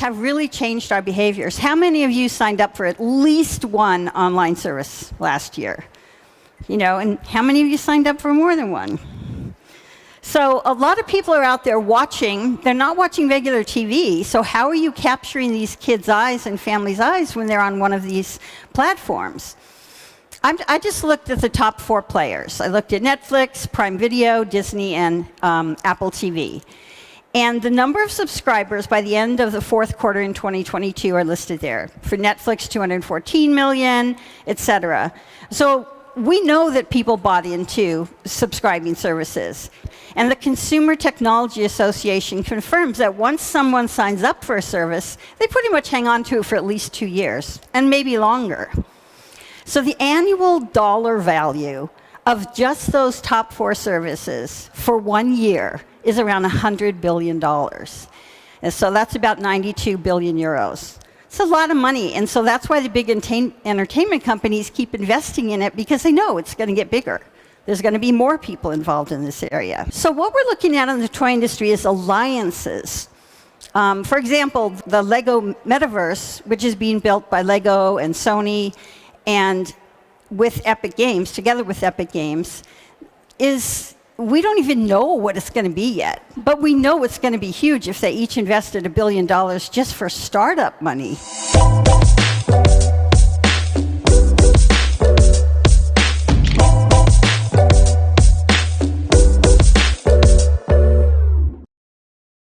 have really changed our behaviors. How many of you signed up for at least one online service last year? You know, and how many of you signed up for more than one? So a lot of people are out there watching. They're not watching regular TV, so how are you capturing these kids' eyes and families' eyes when they're on one of these platforms? I just looked at the top 4 players. I looked at Netflix, Prime Video, Disney, and Apple TV. And the number of subscribers by the end of the 4th quarter in 2022 are listed there. For Netflix, 214 million, et cetera. So we know that people bought into subscribing services. And the Consumer Technology Association confirms that once someone signs up for a service, they pretty much hang on to it for at least 2 years, and maybe longer. So the annual dollar value of just those top 4 services for 1 year is around $100 billion. And so that's about 92 billion euros. It's a lot of money, and so that's why the big entertainment companies keep investing in it, because they know it's going to get bigger. There's going to be more people involved in this area. So what we're looking at in the toy industry is alliances. For example, the Lego Metaverse, which is being built by Lego and Sony, and with Epic Games, together with Epic Games, we don't even know what it's going to be yet. But we know it's going to be huge if they each invested $1 billion just for startup money.